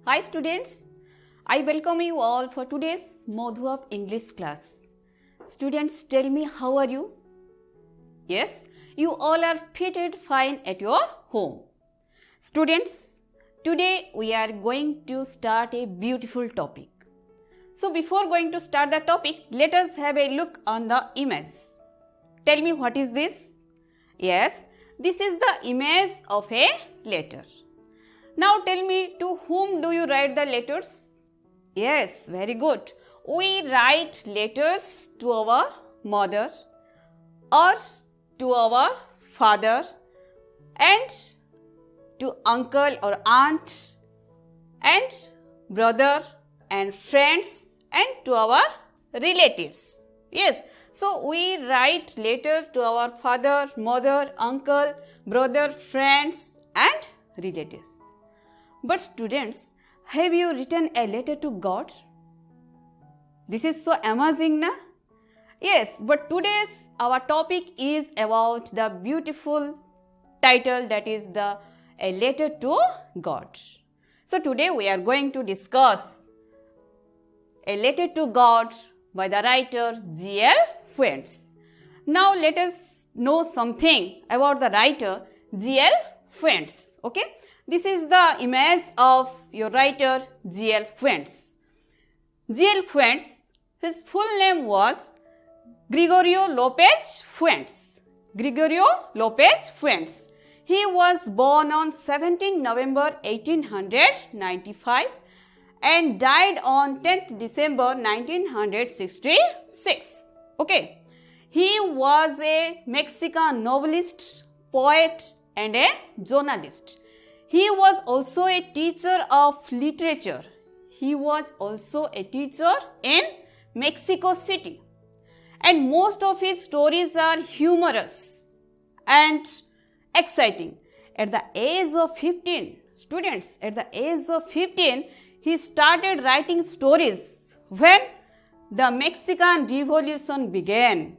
Hi students, I welcome you all for today's Madhu App English class. Students, tell me, how are you? Yes, you all are fitted fine at your home. Students, today we are going to start a beautiful topic. So before going to start the topic, let us have a look on the image. Tell me, what is this? Yes, this is the image of a letter. Now tell me, to whom do you write the letters? Yes, very good. We write letters to our mother or to our father and to uncle or aunt and brother and friends and to our relatives. Yes, so we write letter to our father, mother, uncle, brother, friends and relatives. But students, have you written a letter to God? This is so amazing, na? Yes, but today's our topic is about the beautiful title, that is a letter to God. So today we are going to discuss a letter to God by the writer G.L. Fuentes. Now let us know something about the writer G.L. Fuentes. Okay. This is the image of your writer G.L. Fuentes. G.L. Fuentes, his full name was Gregorio Lopez Fuentes. Gregorio Lopez Fuentes. He was born on 17 November 1895 and died on 10th December 1966. Okay. He was a Mexican novelist, poet and a journalist. He was also a teacher of literature. He was also a teacher in Mexico City. And most of his stories are humorous and exciting. At the age of 15, students, at the age of 15, he started writing stories when the Mexican Revolution began.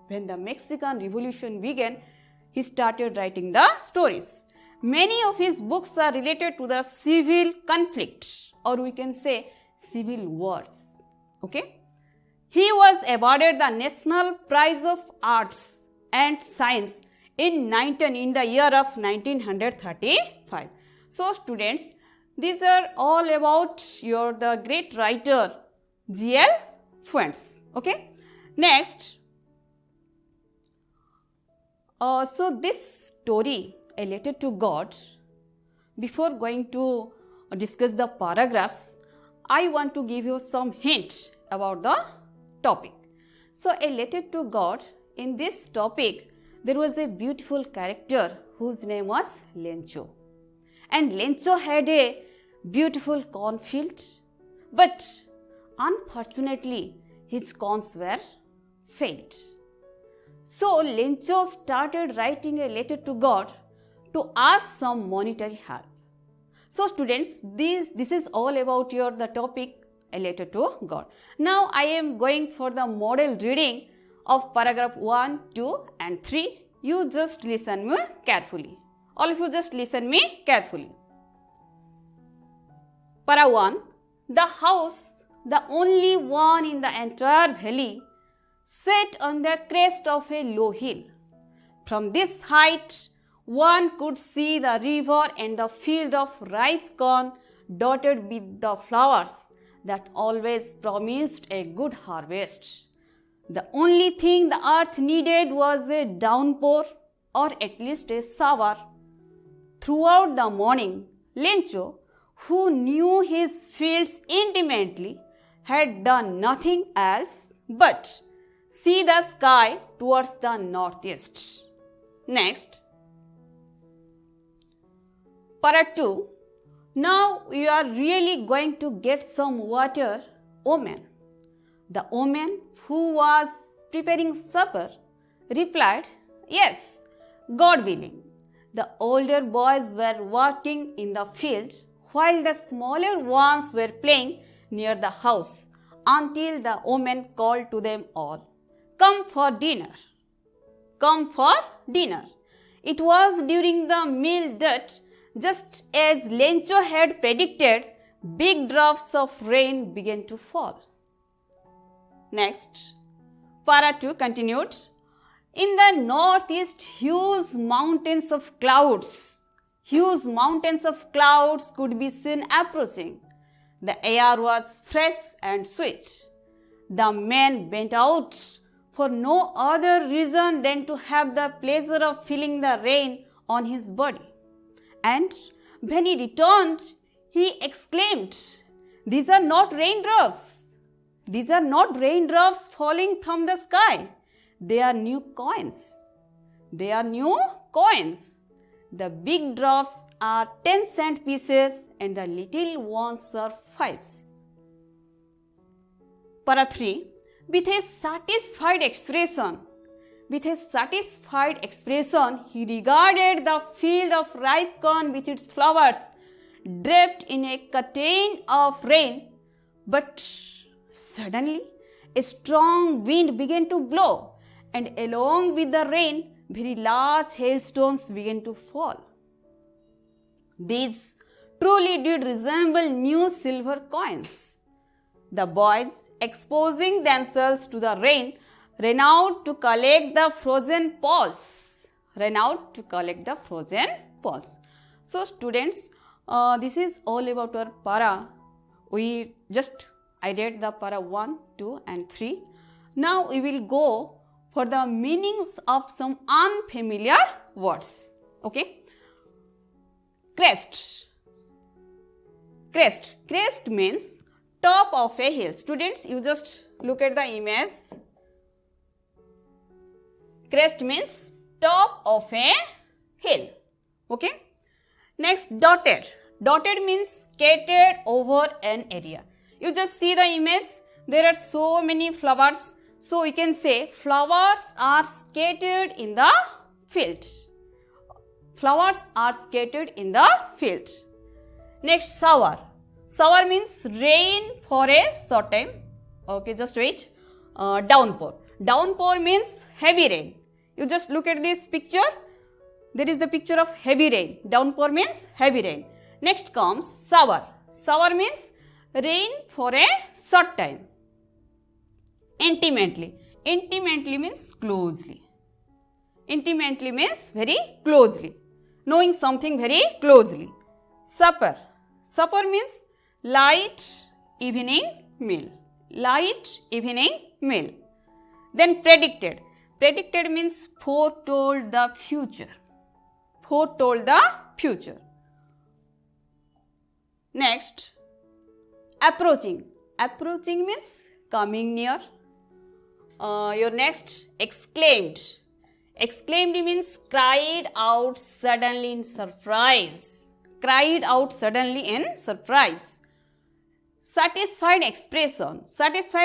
When the Mexican Revolution began, he started writing the stories. Many of his books are related to the civil conflict, or we can say civil wars. Okay? He was awarded the National Prize of Arts and Science in the year of 1935. So students, these are all about the great writer G.L. Fuentes. Okay? Next, so this story, A Letter to God, before going to discuss the paragraphs, I want to give you some hint about the topic. So, A Letter to God, in this topic, there was a beautiful character whose name was Lencho. And Lencho had a beautiful cornfield, but unfortunately, his corns were failed. So, Lencho started writing a letter to God to ask some monetary help. So students, this is all about the topic, A Letter to God. Now I am going for the model reading of paragraph 1, 2 and 3. You just listen me carefully. All of you just listen me carefully. Para 1. The house, the only one in the entire valley, set on the crest of a low hill. From this height, one could see the river and the field of ripe corn dotted with the flowers that always promised a good harvest. The only thing the earth needed was a downpour, or at least a shower. Throughout the morning, Lencho, who knew his fields intimately, had done nothing else but see the sky towards the northeast. Next, Para 2. Now you are really going to get some water, omen. The omen, who was preparing supper, replied, Yes, God willing. The older boys were working in the field while the smaller ones were playing near the house until the omen called to them all, Come for dinner. Come for dinner. It was during the meal that Just as Lencho had predicted, big drops of rain began to fall. Next, Para 2 continued. In the northeast, huge mountains of clouds could be seen approaching. The air was fresh and sweet. The man went out for no other reason than to have the pleasure of feeling the rain on his body. And when he returned, he exclaimed, "These are not raindrops. These are not raindrops falling from the sky. They are new coins. They are new coins. The big drops are 10-cent pieces and the little ones are 5s." Para 3, with a satisfied expression, he regarded the field of ripe corn with its flowers draped in a curtain of rain. But suddenly, a strong wind began to blow, and along with the rain, very large hailstones began to fall. These truly did resemble new silver coins. The boys, exposing themselves to the rain, ran out to collect the frozen balls. So students, this is all about our para. I read the para 1, 2 and 3. Now we will go for the meanings of some unfamiliar words. Okay. Crest means top of a hill. Students, you just look at the image. Crest means top of a hill. Okay. Next, dotted means scattered over an area. You just see the image. There are so many flowers. So we can say flowers are scattered in the field. Next, shower means rain for a short time. Okay, just wait. Downpour means heavy rain. You just look at this picture. There is the picture of heavy rain. Downpour means heavy rain. Next comes shower. Shower means rain for a short time. Intimately means closely. Intimately means very closely. Knowing something very closely. Supper means light evening meal. Then predicted means foretold the future. Next, approaching means coming near. Your next, exclaimed means cried out suddenly in surprise. Satisfied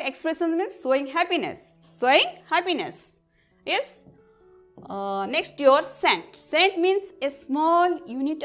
expression means showing happiness. Yes. Next, your cent means a small unit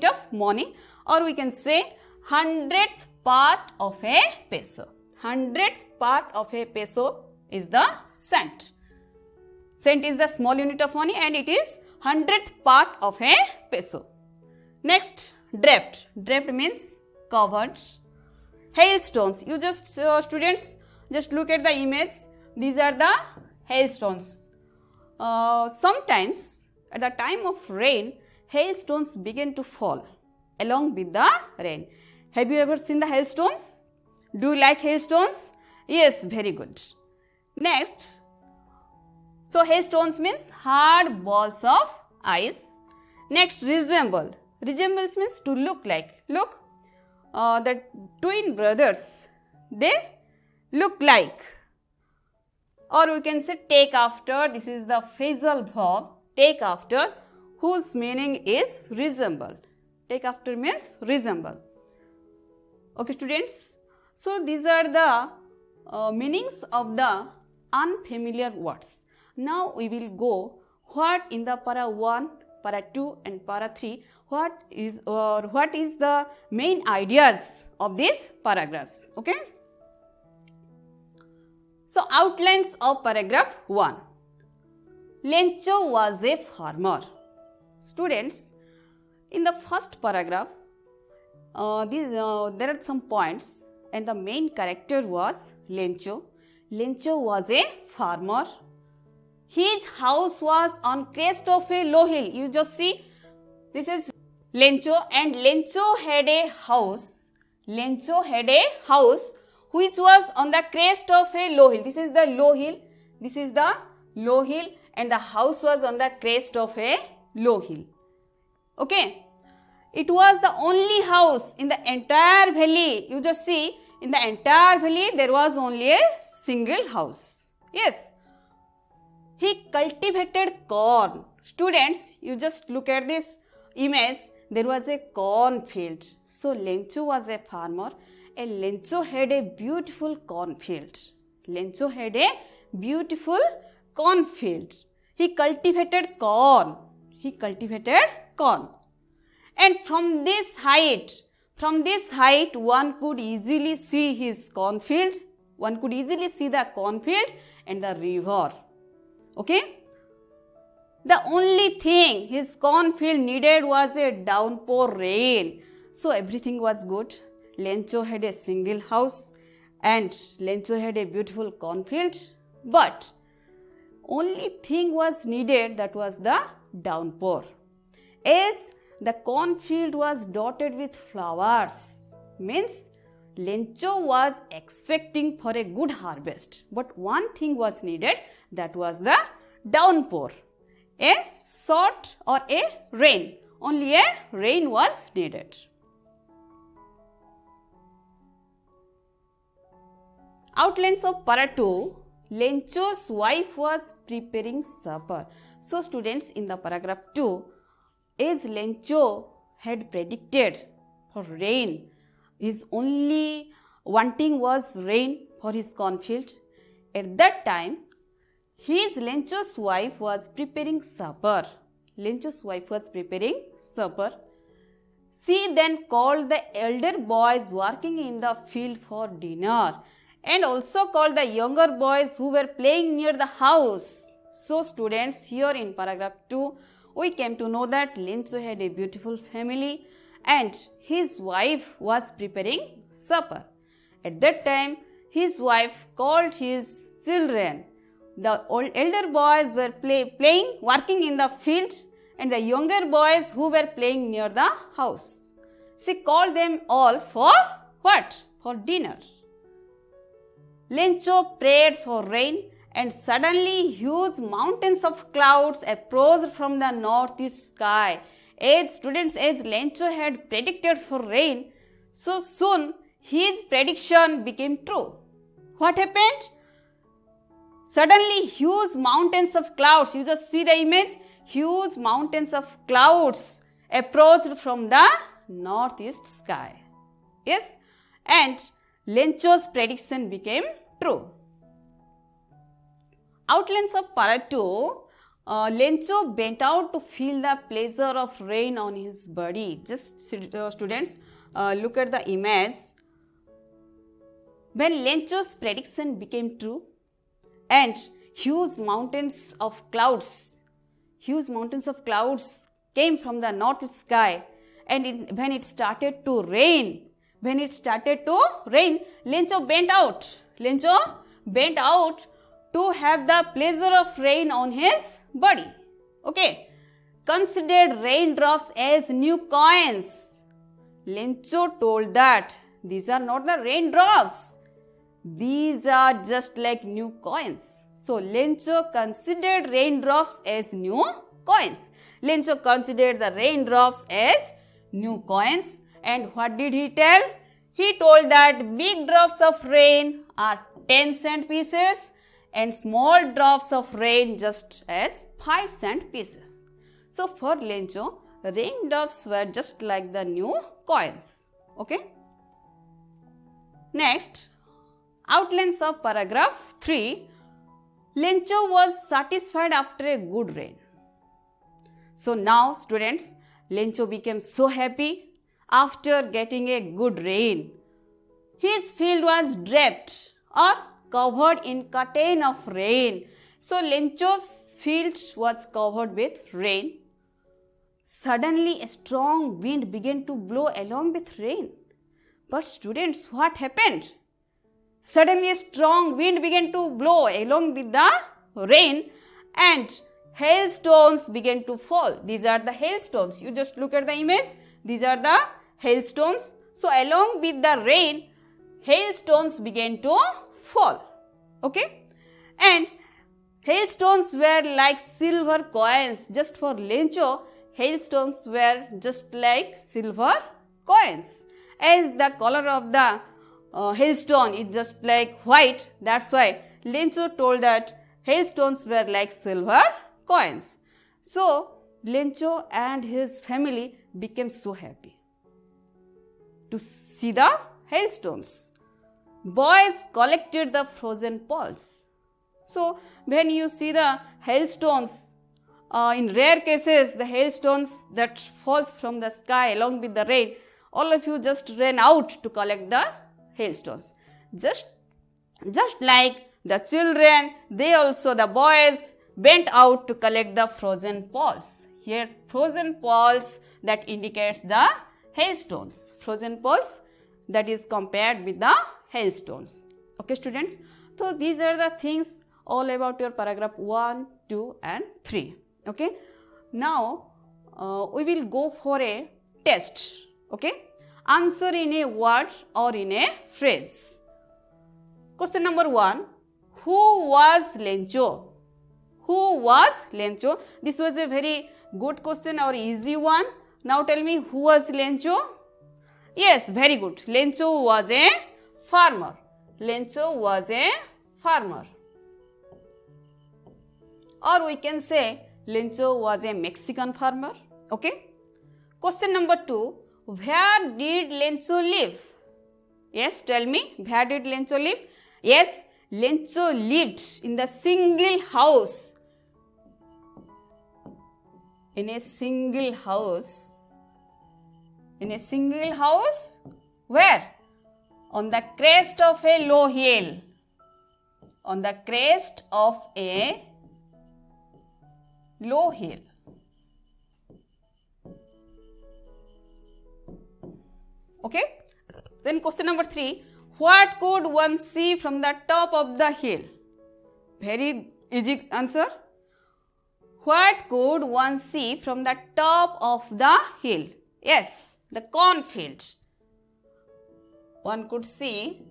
of money, or we can say 100th part of a peso. 100th part of a peso is the cent. Cent is the small unit of money and it is 100th part of a peso. Next, draped means covered. Hailstones, you just students just look at the image. These are the hailstones. Sometimes at the time of rain, hailstones begin to fall along with the rain. Have you ever seen the hailstones? Do you like hailstones? Yes, very good. Next, so hailstones means hard balls of ice. Next, resembles means to look like. Look, the twin brothers, they look like. Or we can say take after. This is the phrasal verb, take after, whose meaning is resemble. Take after means resemble. Okay, students. So these are the meanings of the unfamiliar words. Now we will go what in the para 1, para 2 and para 3, what is the main ideas of these paragraphs. Okay. So outlines of paragraph 1. Lencho was a farmer. Students, In the first paragraph, there are some points, and the main character was Lencho. Lencho was a farmer. His house was on crest of a low hill. You just see, this is Lencho, and Lencho had a house. Lencho had a house which was on the crest of a low hill. This is the low hill. This is the low hill, and the house was on the crest of a low hill. Okay. It was the only house in the entire valley. You just see, in the entire valley there was only a single house. Yes. He cultivated corn. Students, you just look at this image. There was a corn field. So Lencho was a farmer, and Lencho had a beautiful corn field. Lencho had a beautiful corn field. He cultivated corn. He cultivated corn. And from this height, one could easily see his cornfield. One could easily see the cornfield and the river. Okay? The only thing his cornfield needed was a downpour rain. So everything was good. Lencho had a single house and Lencho had a beautiful cornfield. But only thing was needed, that was the downpour. As the cornfield was dotted with flowers, means Lencho was expecting for a good harvest. But one thing was needed, that was the downpour. A short or a rain. Only a rain was needed. Outlines of Para 2. Lencho's wife was preparing supper. So students, in the paragraph 2, as Lencho had predicted for rain, his only wanting was rain for his cornfield. At that time, Lencho's wife was preparing supper. Lencho's wife was preparing supper. She then called the elder boys working in the field for dinner, and also called the younger boys who were playing near the house. So students, here in paragraph 2, we came to know that Lencho had a beautiful family and his wife was preparing supper. At that time, his wife called his children. The elder boys were working in the field, and the younger boys who were playing near the house. She called them all for what? For dinner. Lencho prayed for rain, and suddenly huge mountains of clouds approached from the northeast sky. As Lencho had predicted for rain, so soon his prediction became true. What happened? Suddenly huge mountains of clouds, you just see the image, huge mountains of clouds approached from the northeast sky. Yes, and Lencho's prediction became true. Outlines of Para 2. Lencho bent out to feel the pleasure of rain on his body. Just students, look at the image. When Lencho's prediction became true and huge mountains of clouds came from the north sky, and when it started to rain, Lencho bent out to have the pleasure of rain on his body. Okay. Considered raindrops as new coins. Lencho told that these are not the raindrops. These are just like new coins. So Lencho considered raindrops as new coins. Lencho considered the raindrops as new coins. And what did he tell? He told that big drops of rain are 10-cent pieces and small drops of rain just as 5-cent pieces. So for Lencho, raindrops were just like the new coins. Okay. Next, outlines of paragraph 3. Lencho was satisfied after a good rain. So now students, Lencho became so happy after getting a good rain. His field was draped or covered in curtain of rain. So Lencho's field was covered with rain. Suddenly a strong wind began to blow along with rain. But students, what happened? Suddenly a strong wind began to blow along with the rain and hailstones began to fall. These are the hailstones. You just look at the image. These are the hailstones. So along with the rain, hailstones began to fall. Okay? And hailstones were like silver coins. Just for Lencho, hailstones were just like silver coins. As the color of the hailstone is just like white, that's why Lencho told that hailstones were like silver coins. So Lencho and his family became so happy to see the hailstones. Boys collected the frozen pearls. So when you see the hailstones, in rare cases the hailstones that falls from the sky along with the rain, all of you just ran out to collect the hailstones. Just like the children, the boys went out to collect the frozen pearls. Here frozen pearls that indicates the hailstones. Frozen pearls that is compared with the hailstones. Okay students, so these are the things all about your paragraph 1, 2 and 3. Okay, now we will go for a test. Okay, answer in a word or in a phrase. Question number 1, who was Lencho? Who was Lencho? This was a very good question or easy one. Now tell me, who was Lencho? Yes, very good. Lencho was a farmer. Lencho was a farmer. Or we can say Lencho was a Mexican farmer. Okay. Question number 2, where did Lencho live? Yes, tell me, where did Lencho live? Yes, Lencho lived in the single house. In a single house. In a single house? Where? On the crest of a low hill. On the crest of a low hill. Okay. Then question number 3. What could one see from the top of the hill? Very easy answer. What could one see from the top of the hill? Yes, the cornfield. One could see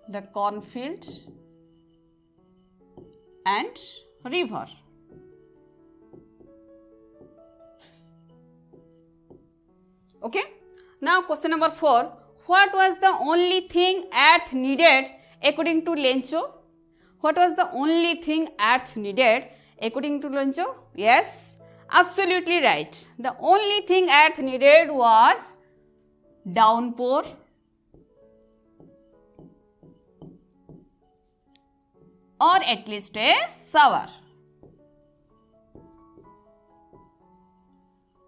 the cornfield and river. Okay. Now question number 4. What was the only thing earth needed according to Lencho? What was the only thing earth needed according to Lencho? Yes, absolutely right. The only thing earth needed was downpour, or at least a shower.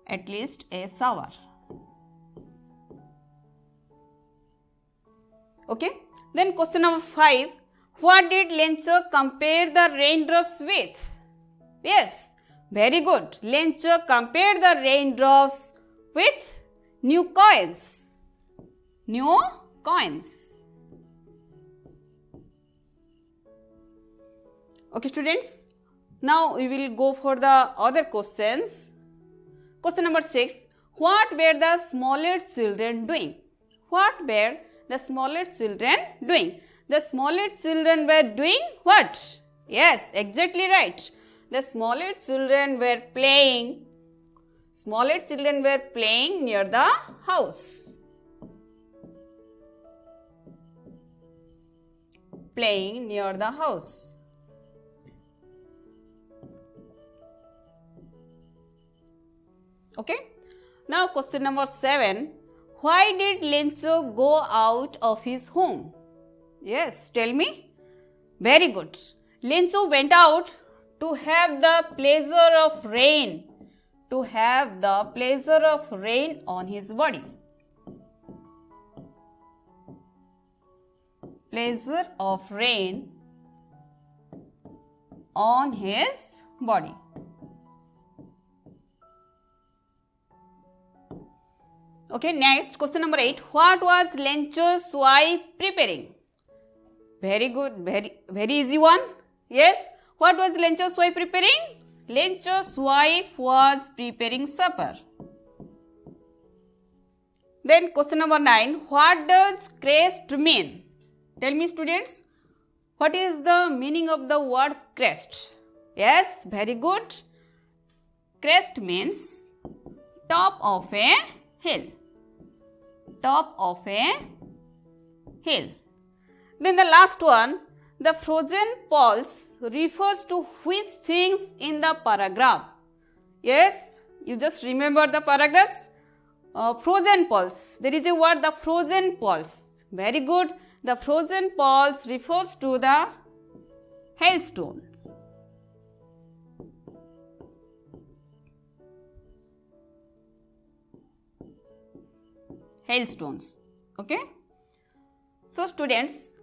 At least a shower. Okay. Then question number 5. What did Lencho compare the raindrops with? Yes, very good. Lencho compared the raindrops with new coins. New coins. Okay students, now we will go for the other questions. Question number 6. What were the smaller children doing? What were the smaller children doing? The smaller children were doing what? Yes, exactly right. The smaller children were playing. Smaller children were playing near the house. Playing near the house. Okay. Now question number 7. Why did Lencho go out of his home? Yes, tell me. Very good. Lencho went out to have the pleasure of rain. To have the pleasure of rain on his body. Pleasure of rain on his body. Okay, next question number 8. What was Lencho's wife preparing? Very good, very easy one. Yes, what was Lencho's wife preparing? Lencho's wife was preparing supper. Then question number 9. What does crest mean? Tell me, students, what is the meaning of the word crest? Yes, very good. Crest means top of a hill. Top of a hill. Then the last one, the frozen poles refers to which things in the paragraph? Yes, you just remember the paragraphs. Frozen poles. There is a word, the frozen poles. Very good. The frozen poles refers to the hailstones. Hailstones. Okay. So students,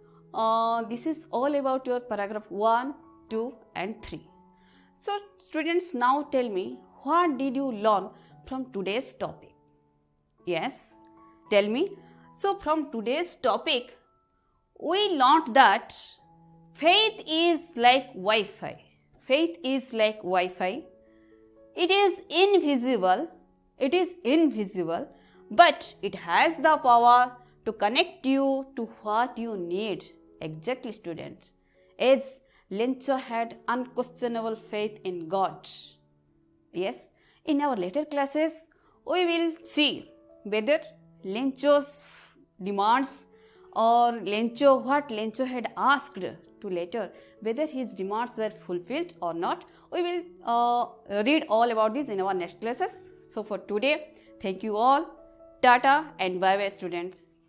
this is all about your paragraph 1, 2 and 3. So students, now tell me, what did you learn from today's topic? Yes, tell me. So from today's topic, we learned that faith is like Wi-Fi. Faith is like Wi-Fi. It is invisible. It is invisible, but it has the power to connect you to what you need. Exactly, students. As Lencho had unquestionable faith in God. Yes, in our later classes, we will see whether Lencho's demands or what Lencho had asked to later, whether his demands were fulfilled or not. We will read all about this in our next classes. So for today, thank you all. Tata and bye bye, students.